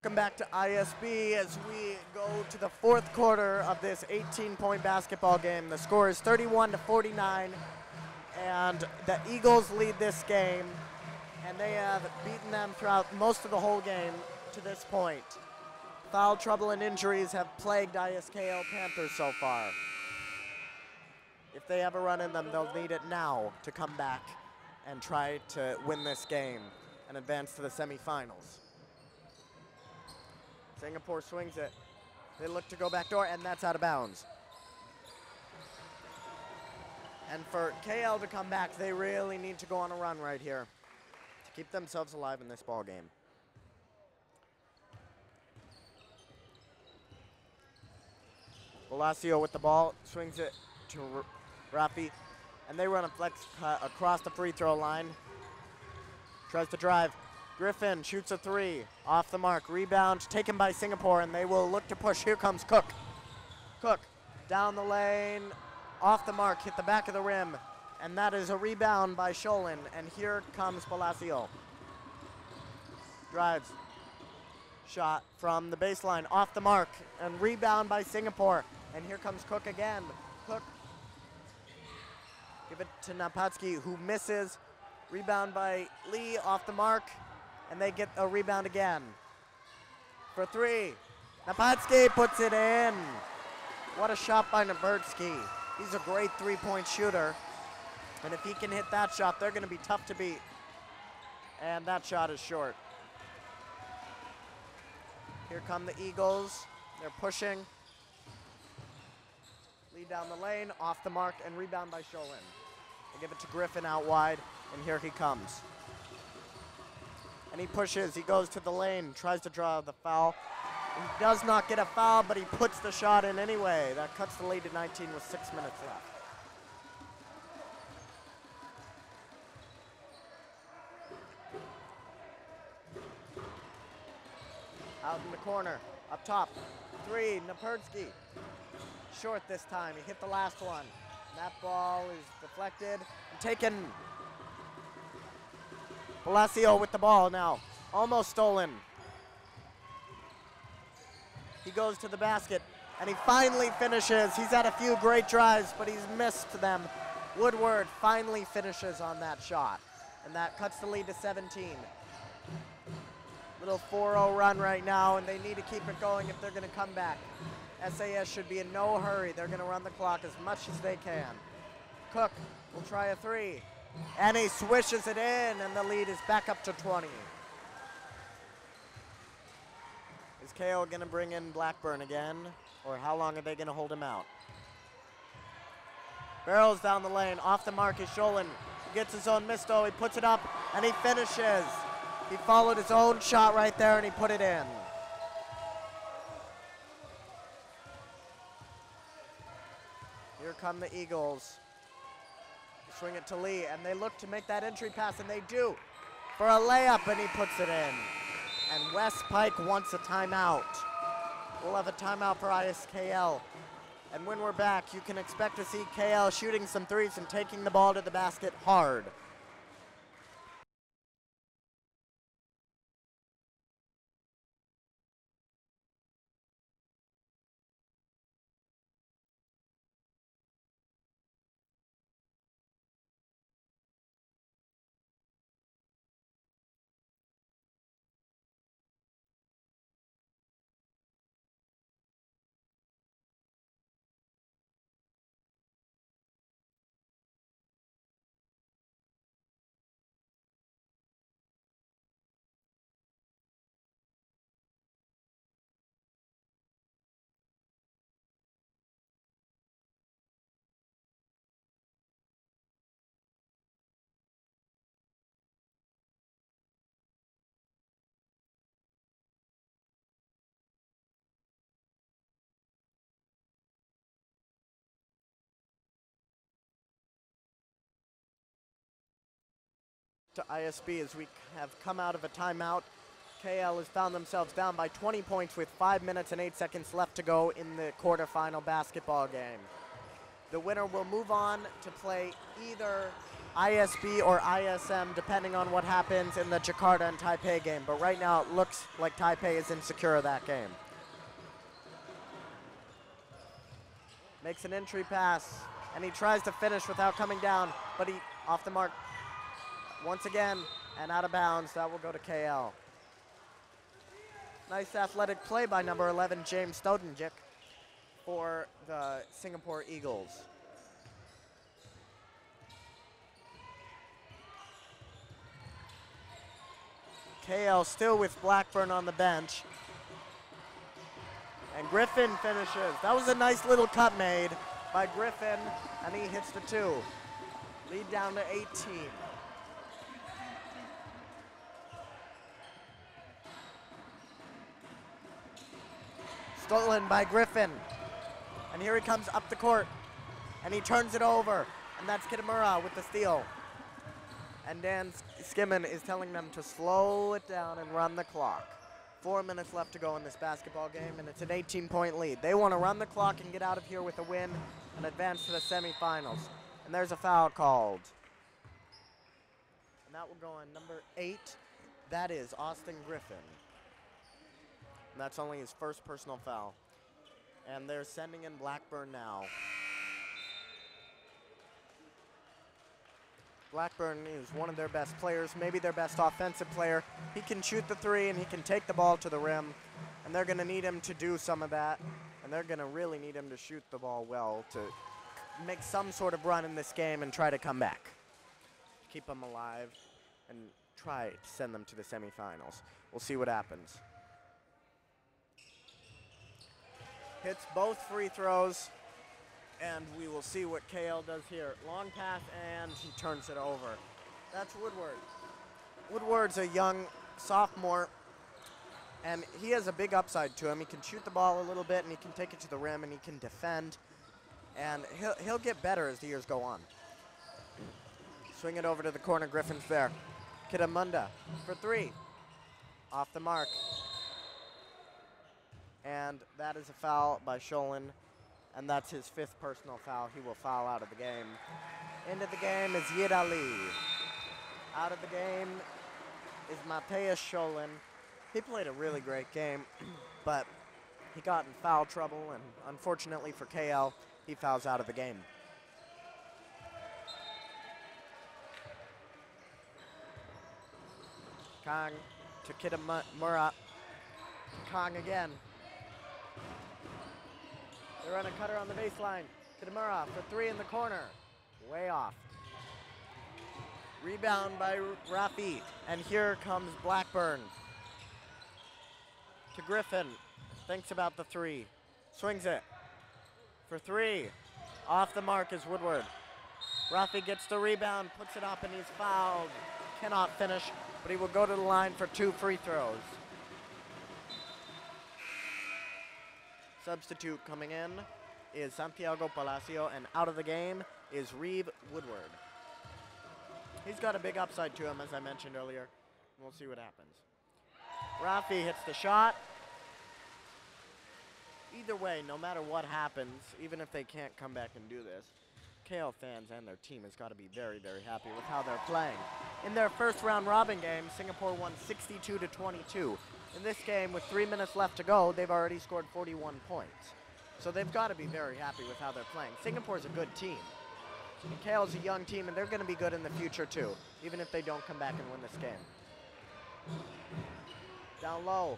Welcome back to ISB as we go to the fourth quarter of this 18-point basketball game. The score is 31-49, and the Eagles lead this game, and they have beaten them throughout most of the whole game to this point. Foul trouble and injuries have plagued ISKL Panthers so far. If they have a run in them, they'll need it now to come back and try to win this game and advance to the semifinals. Singapore swings it. They look to go backdoor, and that's out of bounds. And for KL to come back, they really need to go on a run right here to keep themselves alive in this ball game. Palacio with the ball, swings it to Rafi, and they run a flex cut across the free throw line. Tries to drive. Griffin shoots a three, off the mark, rebound taken by Singapore, and they will look to push. Here comes Cook. Cook down the lane, off the mark, hit the back of the rim, and that is a rebound by Sholin, and here comes Palacio. Drives, shot from the baseline, off the mark, and rebound by Singapore, and here comes Cook again. Cook, give it to Napatsky, who misses, rebound by Lee, off the mark, and they get a rebound again. For three, Napatsky puts it in. What a shot by Napatsky. He's a great three-point shooter, and if he can hit that shot, they're gonna be tough to beat. And that shot is short. Here come the Eagles. They're pushing. Lead down the lane, off the mark, and rebound by Sholin. They give it to Griffin out wide, and here he comes. And he pushes, he goes to the lane, tries to draw the foul. He does not get a foul, but he puts the shot in anyway. That cuts the lead to 19 with 6 minutes left. Out in the corner, up top, three, Naperdsky. Short this time, he hit the last one. That ball is deflected and taken. Palacio with the ball now, almost stolen. He goes to the basket, and he finally finishes. He's had a few great drives, but he's missed them. Woodward finally finishes on that shot, and that cuts the lead to 17. Little 4-0 run right now, and they need to keep it going if they're gonna come back. SAS should be in no hurry. They're gonna run the clock as much as they can. Cook will try a three, and he swishes it in, and the lead is back up to 20. Is KO gonna bring in Blackburn again, or how long are they gonna hold him out? Barrels down the lane, off the mark is Sholin. He gets his own misto, he puts it up, and he finishes. He followed his own shot right there, and he put it in. Here come the Eagles. Swing it to Lee, and they look to make that entry pass, and they do for a layup, and he puts it in. And Wes Pike wants a timeout. We'll have a timeout for ISKL. And when we're back, you can expect to see KL shooting some threes and taking the ball to the basket hard. To ISB as we have come out of a timeout. KL has found themselves down by 20 points with 5 minutes and 8 seconds left to go in the quarterfinal basketball game. The winner will move on to play either ISB or ISM, depending on what happens in the Jakarta and Taipei game. But right now, it looks like Taipei is insecure of that game. Makes an entry pass, and he tries to finish without coming down, but he off the mark once again, and out of bounds. That will go to KL. Nice athletic play by number 11, James Stodenjik, for the Singapore Eagles. KL still with Blackburn on the bench. And Griffin finishes. That was a nice little cut made by Griffin, and he hits the 2. Lead down to 18. Stolen by Griffin. And here he comes up the court, and he turns it over, and that's Kitamura with the steal. And Dan Skimmon is telling them to slow it down and run the clock. 4 minutes left to go in this basketball game, and it's an 18-point lead. They want to run the clock and get out of here with a win and advance to the semifinals. And there's a foul called. And that will go on number 8. That is Austin Griffin. And that's only his first personal foul. And they're sending in Blackburn now. Blackburn is one of their best players, maybe their best offensive player. He can shoot the 3 and he can take the ball to the rim, and they're going to need him to do some of that, and they're going to really need him to shoot the ball well to make some sort of run in this game and try to come back. Keep them alive and try to send them to the semifinals. We'll see what happens. Hits both free throws. And we will see what KL does here. Long pass, and he turns it over. That's Woodward. Woodward's a young sophomore, and he has a big upside to him. He can shoot the ball a little bit, and he can take it to the rim, and he can defend. And he'll get better as the years go on. Swing it over to the corner. Griffin's there. Kitamunda for 3. Off the mark. And that is a foul by Sholin. And that's his 5th personal foul. He will foul out of the game. Into the game is Yid Ali. Out of the game is Mateus Sholin. He played a really great game, but he got in foul trouble, and unfortunately for KL, he fouls out of the game. Kang to Kitamura. Kang again. They run a cutter on the baseline. Kitamura for 3 in the corner. Way off. Rebound by Rafi. And here comes Blackburn. To Griffin. Thinks about the 3. Swings it. For 3. Off the mark is Woodward. Rafi gets the rebound, puts it up, and he's fouled. Cannot finish, but he will go to the line for 2 free throws. Substitute coming in is Santiago Palacio, and out of the game is Reeve Woodward. He's got a big upside to him, as I mentioned earlier. We'll see what happens. Rafi hits the shot. Either way, no matter what happens, even if they can't come back and do this, KL fans and their team has got to be very, very happy with how they're playing. In their first round robin game, Singapore won 62-22. In this game, with 3 minutes left to go, they've already scored 41 points. So they've got to be very happy with how they're playing. Singapore's a good team. And KL's a young team, and they're going to be good in the future, too, even if they don't come back and win this game. Down low.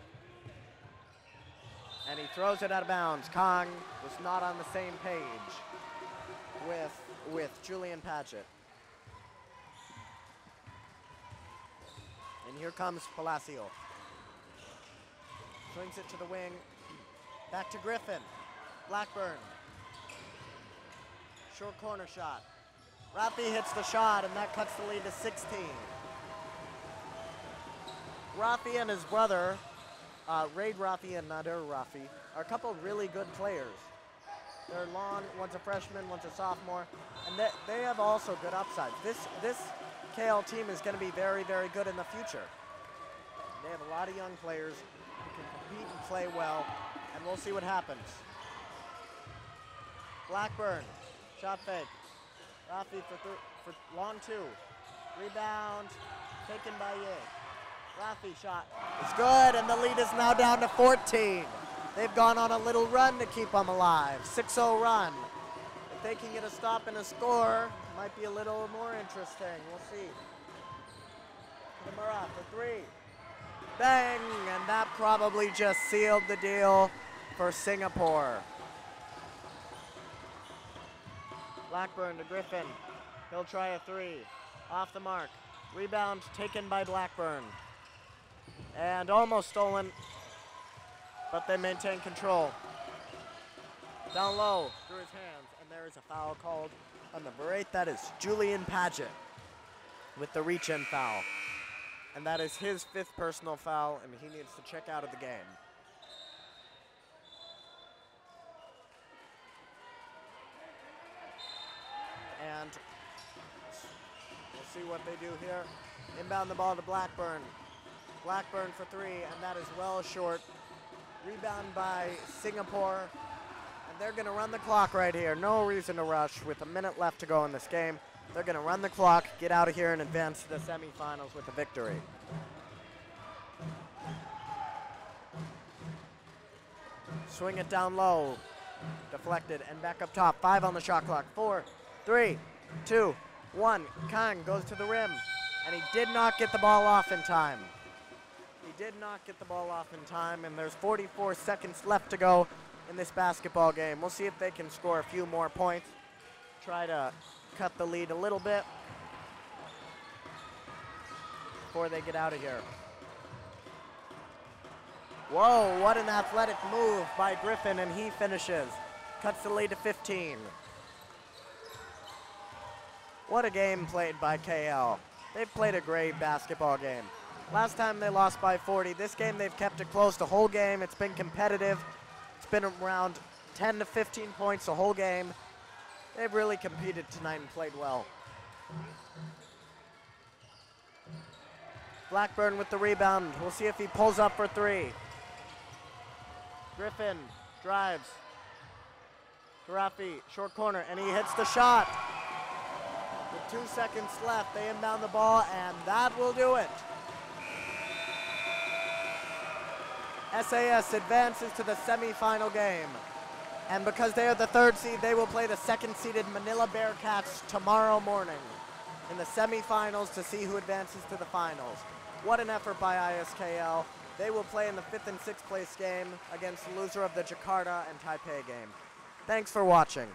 And he throws it out of bounds. Kang was not on the same page with Julian Padgett. And here comes Palacio. Swings it to the wing. Back to Griffin. Blackburn. Short corner shot. Rafi hits the shot, and that cuts the lead to 16. Rafi and his brother, Raid Rafi and Nader Rafi, are a couple of really good players. They're long. One's a freshman, one's a sophomore, and they have also good upsides. This KL team is going to be very, very good in the future. They have a lot of young players who can compete and play well, and we'll see what happens. Blackburn, shot fake. Rafi for long two. Rebound taken by Ye. Rafi shot. It's good, and the lead is now down to 14. They've gone on a little run to keep them alive. 6-0 run. If they can get a stop and a score, might be a little more interesting. We'll see. Kimura for three. Bang! And that probably just sealed the deal for Singapore. Blackburn to Griffin. He'll try a three. Off the mark. Rebound taken by Blackburn. And almost stolen, but they maintain control. Down low through his hands, and there is a foul called on number 8. That is Julian Paget with the reach-in foul. And that is his 5th personal foul, and he needs to check out of the game. And we'll see what they do here. Inbound the ball to Blackburn. Blackburn for three, and that is well short. Rebound by Singapore, and they're going to run the clock right here. No reason to rush with a minute left to go in this game. They're going to run the clock, get out of here, and advance to the semifinals with a victory. Swing it down low. Deflected, and back up top. 5 on the shot clock. 4, 3, 2, 1. Kang goes to the rim, and he did not get the ball off in time. He did not get the ball off in time, and there's 44 seconds left to go in this basketball game. We'll see if they can score a few more points. Try to cut the lead a little bit before they get out of here. Whoa, what an athletic move by Griffin, and he finishes. Cuts the lead to 15. What a game played by KL. They've played a great basketball game. Last time they lost by 40. This game they've kept it close the whole game. It's been competitive. It's been around 10 to 15 points the whole game. They've really competed tonight and played well. Blackburn with the rebound. We'll see if he pulls up for three. Griffin drives. Karafi, short corner, and he hits the shot. With 2 seconds left, they inbound the ball, and that will do it. SAS advances to the semifinal game. And because they are the 3rd seed, they will play the 2nd-seeded Manila Bearcats tomorrow morning in the semifinals to see who advances to the finals. What an effort by ISKL. They will play in the 5th and 6th place game against the loser of the Jakarta and Taipei game. Thanks for watching.